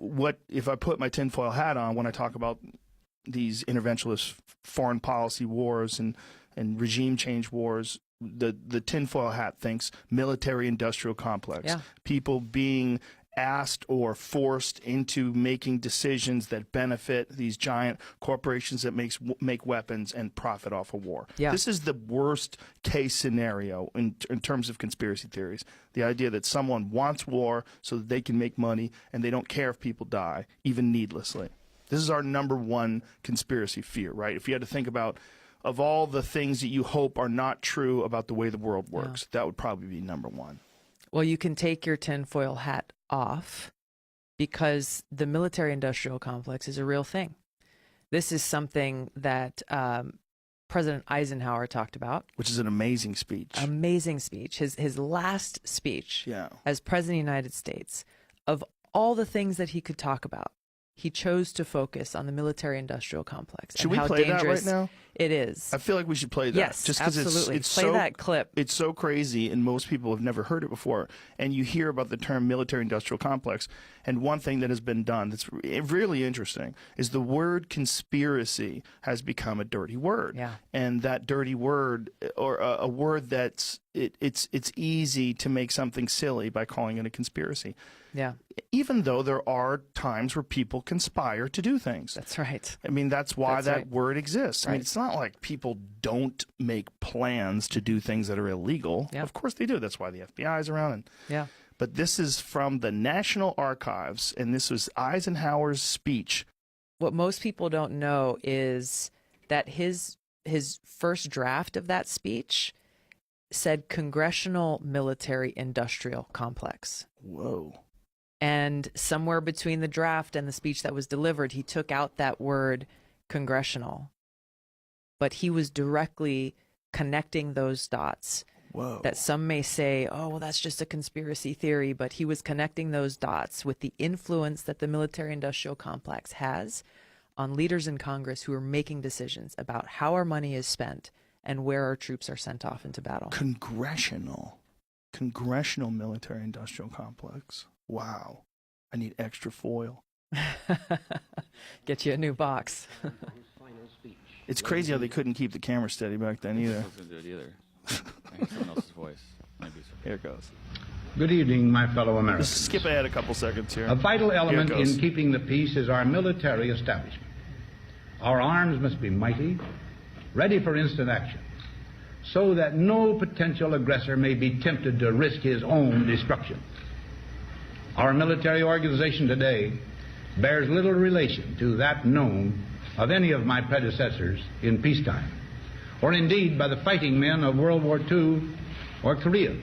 what if I put my tinfoil hat on when I talk about these interventionist foreign policy wars and regime change wars? The tinfoil hat thinks military-industrial complex. Yeah. People being asked or forced into making decisions that benefit these giant corporations that make weapons and profit off of war. Yeah. This is the worst case scenario in terms of conspiracy theories. The idea that someone wants war so that they can make money and they don't care if people die, even needlessly. This is our number one conspiracy fear, right? If you had to think about of all the things that you hope are not true about the way the world works, that would probably be number one. Well, you can take your tinfoil hat off because the military-industrial complex is a real thing. This is something that President Eisenhower talked about. Which is an amazing speech. Amazing speech. His last speech Yeah. as President of the United States, of all the things that he could talk about, he chose to focus on the military-industrial complex. Should we play that right now? It is. I feel like we should play that. Yes, just because absolutely. It's play so, that clip. It's so crazy, and most people have never heard it before. And you hear about the term military-industrial complex, and one thing that has been done that's really interesting is the word conspiracy has become a dirty word. Yeah. And that dirty word, or a word that's it's easy to make something silly by calling it a conspiracy. Yeah. Even though there are times where people conspire to do things. That's right. I mean, that's why that right. word exists. I mean, Right. it's not like people don't make plans to do things that are illegal. Yeah. Of course they do. That's why the FBI is around. And, Yeah. but this is from the National Archives, and this was Eisenhower's speech. What most people don't know is that his first draft of that speech said Congressional Military Industrial Complex. Whoa. And somewhere between the draft and the speech that was delivered, he took out that word congressional. But he was directly connecting those dots. Whoa. That some may say, oh, well, that's just a conspiracy theory. But he was connecting those dots with the influence that the military-industrial complex has on leaders in Congress who are making decisions about how our money is spent and where our troops are sent off into battle. Congressional military-industrial complex. Wow. I need extra foil. Get you a new box. It's crazy how they couldn't keep the camera steady back then either. I wasn't going to do it either. I think someone else's voice. Maybe so. Here it goes. Good evening, my fellow Let's Americans. skip ahead a couple seconds here. A vital element Here it goes. in keeping the peace is our military establishment. Our arms must be mighty, ready for instant action, so that no potential aggressor may be tempted to risk his own destruction. Our military organization today bears little relation to that known of any of my predecessors in peacetime, or indeed by the fighting men of World War II or Korea.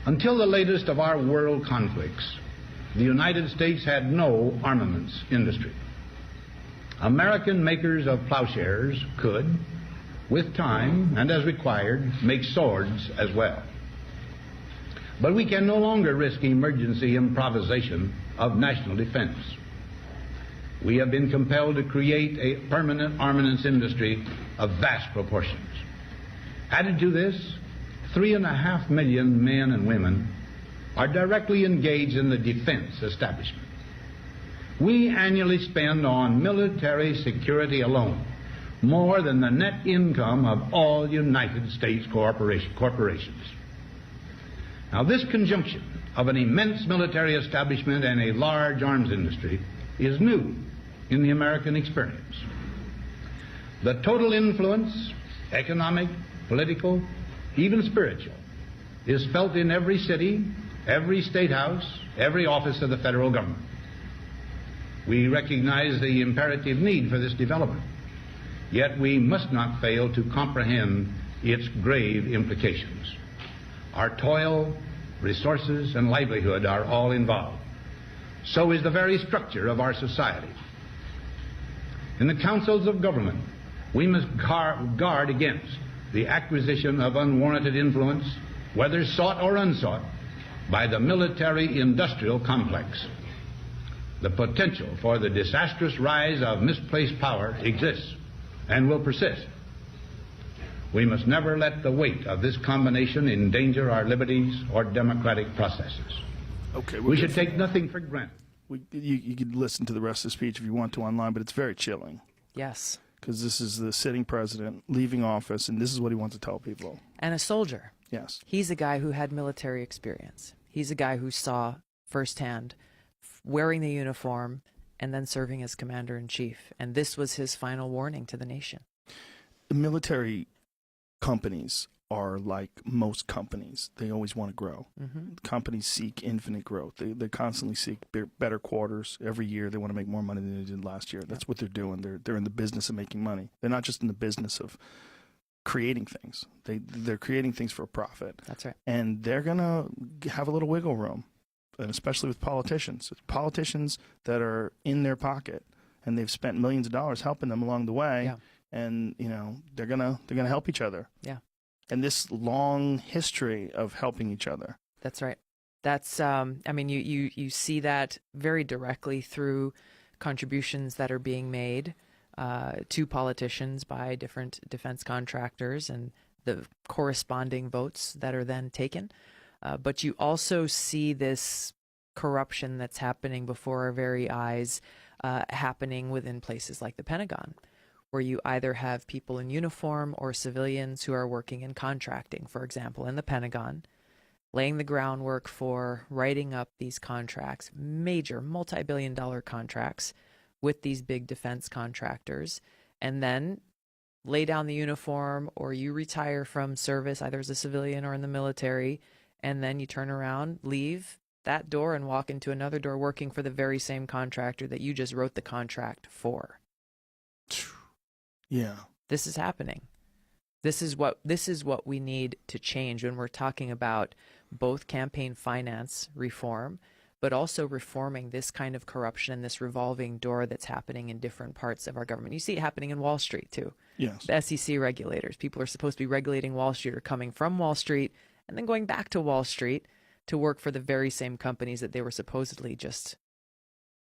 Until the latest of our world conflicts, the United States had no armaments industry. American makers of plowshares could, with time and as required, make swords as well. But we can no longer risk emergency improvisation of national defense. We have been compelled to create a permanent armaments industry of vast proportions. Added to this, 3.5 million men and women are directly engaged in the defense establishment. We annually spend on military security alone more than the net income of all United States corporations. Now, this conjunction of an immense military establishment and a large arms industry is new in the American experience. The total influence, economic, political, even spiritual, is felt in every city, every state house, every office of the federal government. We recognize the imperative need for this development, yet we must not fail to comprehend its grave implications. Our toil, resources, and livelihood are all involved. So is the very structure of our society. In the councils of government, we must guard against the acquisition of unwarranted influence, whether sought or unsought, by the military-industrial complex. The potential for the disastrous rise of misplaced power exists and will persist. We must never let the weight of this combination endanger our liberties or democratic processes. Okay, We should take nothing for granted. You could listen to the rest of the speech if you want to online, but it's very chilling Yes. because this is the sitting president leaving office, and this is what he wants to tell people. And a soldier. Yes. He's a guy who had military experience. He's a guy who saw firsthand wearing the uniform and then serving as commander-in-chief. And this was his final warning to the nation. The military companies are like most companies. They always want to grow. Companies seek infinite growth. They constantly seek better quarters. Every year they want to make more money than they did last year. That's what they're doing. They're in the business of making money. They're not just in the business of creating things. They're creating things for a profit. That's right. And they're going to have a little wiggle room, and especially with politicians. Politicians that are in their pocket, and they've spent millions of dollars helping them along the way. Yeah. And they're gonna help each other. Yeah. And this long history of helping each other. That's right. That's I mean, you see that very directly through contributions that are being made to politicians by different defense contractors and the corresponding votes that are then taken. But you also see this corruption that's happening before our very eyes, happening within places like the Pentagon, where you either have people in uniform or civilians who are working in contracting, for example, in the Pentagon, laying the groundwork for writing up these contracts, major multi-billion-dollar contracts with these big defense contractors, and then lay down the uniform, or you retire from service, either as a civilian or in the military, and then you turn around, leave that door, and walk into another door working for the very same contractor that you just wrote the contract for. Yeah. This is happening. This is what we need to change when we're talking about both campaign finance reform, but also reforming this kind of corruption and this revolving door that's happening in different parts of our government. You see it happening in Wall Street too. Yes. The SEC regulators, people are supposed to be regulating Wall Street, are coming from Wall Street and then going back to Wall Street to work for the very same companies that they were supposedly just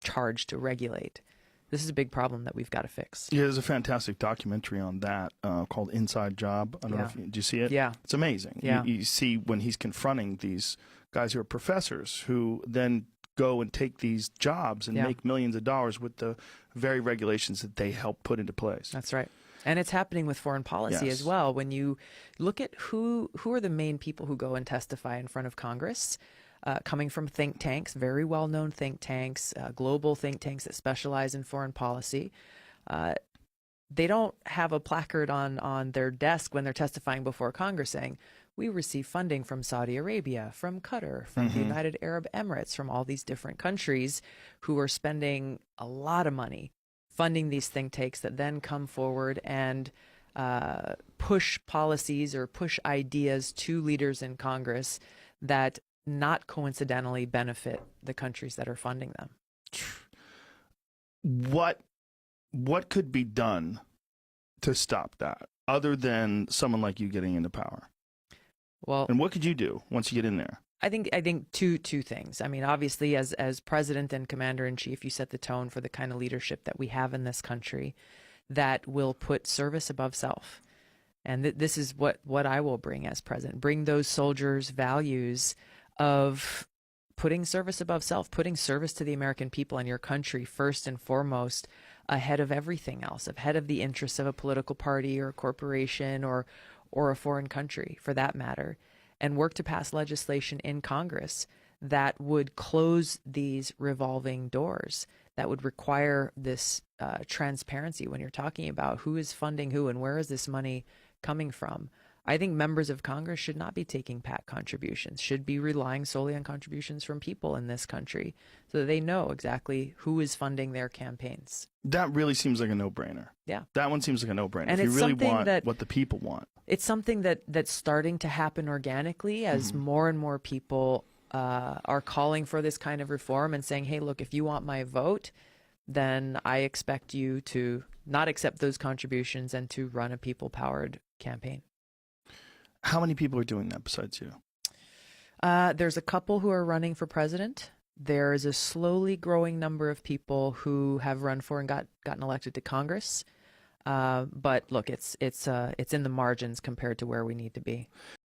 charged to regulate. This is a big problem that we've got to fix. Yeah, there's a fantastic documentary on that called Inside Job. I don't know if did you see it? Yeah. It's amazing. Yeah. You see when he's confronting these guys who are professors who then go and take these jobs and make millions of dollars with the very regulations that they help put into place. That's right. And it's happening with foreign policy as well. When you look at who are the main people who go and testify in front of Congress, coming from think tanks, very well-known think tanks, global think tanks that specialize in foreign policy. They don't have a placard on their desk when they're testifying before Congress saying, we receive funding from Saudi Arabia, from Qatar, from the United Arab Emirates, from all these different countries who are spending a lot of money funding these think tanks that then come forward and push policies or push ideas to leaders in Congress that not coincidentally benefit the countries that are funding them. What could be done to stop that other than someone like you getting into power? Well, and what could you do once you get in there? I think two things. I mean, obviously, as president and commander in chief, you set the tone for the kind of leadership that we have in this country that will put service above self. And this is what I will bring as president. Bring those soldiers' values of putting service above self, putting service to the American people and your country first and foremost, ahead of everything else, ahead of the interests of a political party or a corporation or a foreign country for that matter, and work to pass legislation in Congress that would close these revolving doors, that would require this transparency when you're talking about who is funding who and where is this money coming from. I think members of Congress should not be taking PAC contributions, should be relying solely on contributions from people in this country so that they know exactly who is funding their campaigns. That really seems like a no-brainer. Yeah. That one seems like a no-brainer. And if you it's really something want what the people want. It's something that's starting to happen organically as more and more people are calling for this kind of reform and saying, hey, look, if you want my vote, then I expect you to not accept those contributions and to run a people-powered campaign. How many people are doing that besides you? There's a couple who are running for president. There is a slowly growing number of people who have run for and gotten elected to Congress. But look, it's in the margins compared to where we need to be.